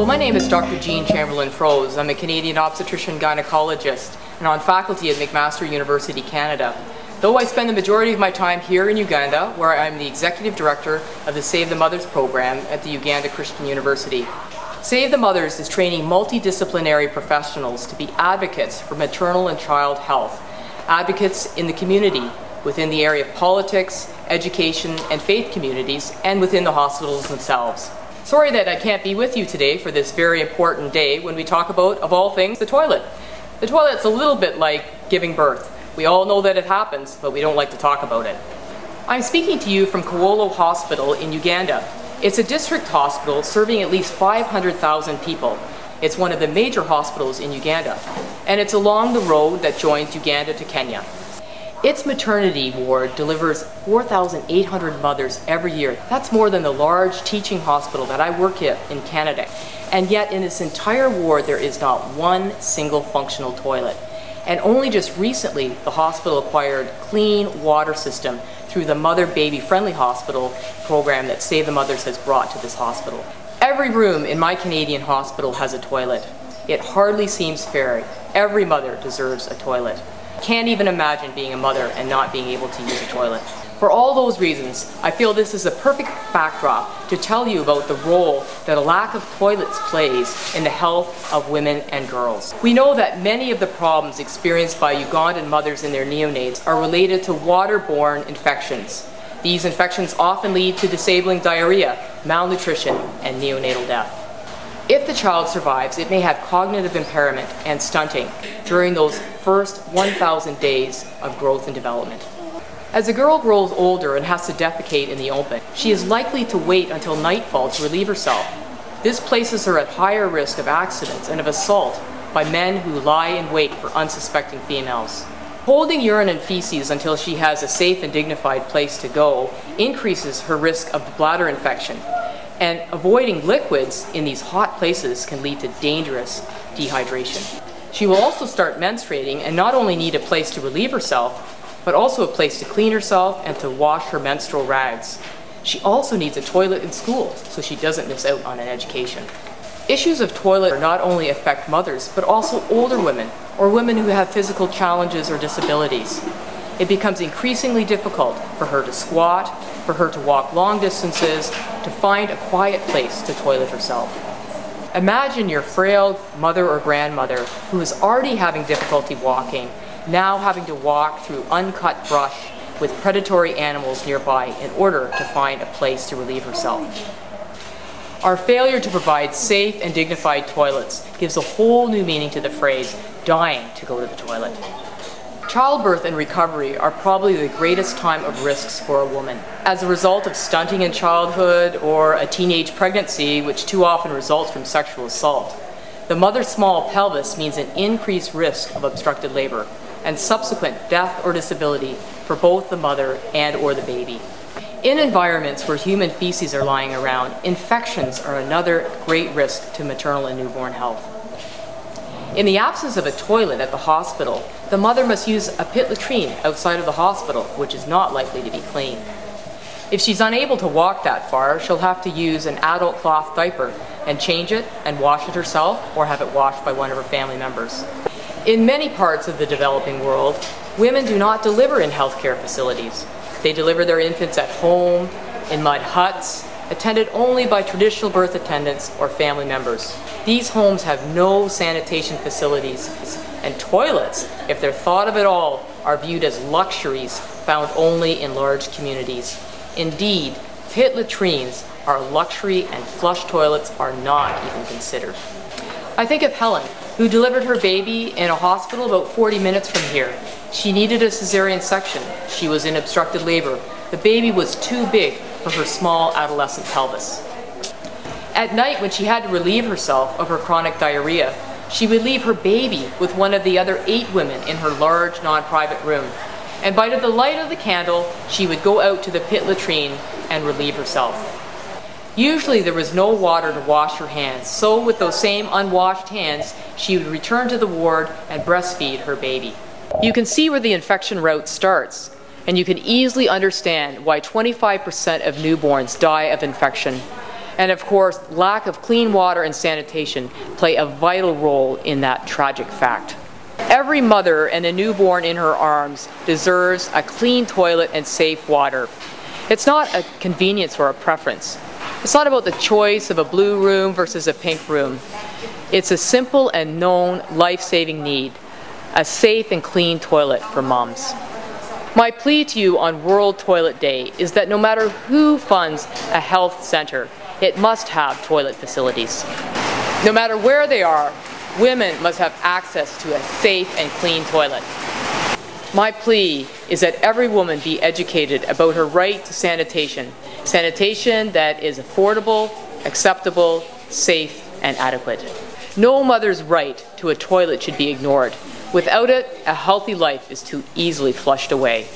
My name is Dr. Chamberlain Froese. I'm a Canadian obstetrician gynecologist and on faculty at McMaster University, Canada. Though I spend the majority of my time here in Uganda, where I'm the Executive Director of the Save the Mothers program at the Uganda Christian University. Save the Mothers is training multidisciplinary professionals to be advocates for maternal and child health, advocates in the community, within the area of politics, education, and faith communities, and within the hospitals themselves. Sorry that I can't be with you today for this very important day when we talk about, of all things, the toilet. The toilet's a little bit like giving birth. We all know that it happens, but we don't like to talk about it. I'm speaking to you from Kowolo Hospital in Uganda. It's a district hospital serving at least 500,000 people. It's one of the major hospitals in Uganda, and it's along the road that joins Uganda to Kenya. Its maternity ward delivers 4,800 mothers every year. That's more than the large teaching hospital that I work at in Canada. And yet in this entire ward there is not one single functional toilet. And only just recently the hospital acquired clean water system through the Mother Baby Friendly Hospital program that Save the Mothers has brought to this hospital. Every room in my Canadian hospital has a toilet. It hardly seems fair. Every mother deserves a toilet. Can't even imagine being a mother and not being able to use a toilet. For all those reasons, I feel this is a perfect backdrop to tell you about the role that a lack of toilets plays in the health of women and girls. We know that many of the problems experienced by Ugandan mothers and their neonates are related to waterborne infections. These infections often lead to disabling diarrhea, malnutrition, and neonatal death. If the child survives, it may have cognitive impairment and stunting during those first 1,000 days of growth and development. As a girl grows older and has to defecate in the open, she is likely to wait until nightfall to relieve herself. This places her at higher risk of accidents and of assault by men who lie in wait for unsuspecting females. Holding urine and feces until she has a safe and dignified place to go increases her risk of bladder infection. And avoiding liquids in these hot places can lead to dangerous dehydration. She will also start menstruating and not only need a place to relieve herself, but also a place to clean herself and to wash her menstrual rags. She also needs a toilet in school so she doesn't miss out on an education. Issues of toilet not only affect mothers, but also older women or women who have physical challenges or disabilities. It becomes increasingly difficult for her to squat, for her to walk long distances, to find a quiet place to toilet herself. Imagine your frail mother or grandmother who is already having difficulty walking, now having to walk through uncut brush with predatory animals nearby in order to find a place to relieve herself. Our failure to provide safe and dignified toilets gives a whole new meaning to the phrase, dying to go to the toilet. Childbirth and recovery are probably the greatest time of risks for a woman. As a result of stunting in childhood or a teenage pregnancy, which too often results from sexual assault, the mother's small pelvis means an increased risk of obstructed labor and subsequent death or disability for both the mother and or the baby. In environments where human feces are lying around, infections are another great risk to maternal and newborn health. In the absence of a toilet at the hospital, the mother must use a pit latrine outside of the hospital, which is not likely to be clean. If she's unable to walk that far, she'll have to use an adult cloth diaper and change it and wash it herself or have it washed by one of her family members. In many parts of the developing world, women do not deliver in healthcare facilities. They deliver their infants at home, in mud huts, attended only by traditional birth attendants or family members. These homes have no sanitation facilities, and toilets, if they're thought of at all, are viewed as luxuries found only in large communities. Indeed, pit latrines are a luxury and flush toilets are not even considered. I think of Helen, who delivered her baby in a hospital about 40 minutes from here. She needed a cesarean section. She was in obstructed labor. The baby was too big for her small adolescent pelvis. At night, when she had to relieve herself of her chronic diarrhea, she would leave her baby with one of the other 8 women in her large, non-private room. And by the light of the candle, she would go out to the pit latrine and relieve herself. Usually there was no water to wash her hands, so with those same unwashed hands, she would return to the ward and breastfeed her baby. You can see where the infection route starts, and you can easily understand why 25% of newborns die of infection. And of course, lack of clean water and sanitation play a vital role in that tragic fact. Every mother and a newborn in her arms deserves a clean toilet and safe water. It's not a convenience or a preference. It's not about the choice of a blue room versus a pink room. It's a simple and known life-saving need, a safe and clean toilet for moms. My plea to you on World Toilet Day is that no matter who funds a health center, it must have toilet facilities. No matter where they are, women must have access to a safe and clean toilet. My plea is that every woman be educated about her right to sanitation, sanitation that is affordable, acceptable, safe, and adequate. No mother's right to a toilet should be ignored. Without it, a healthy life is too easily flushed away.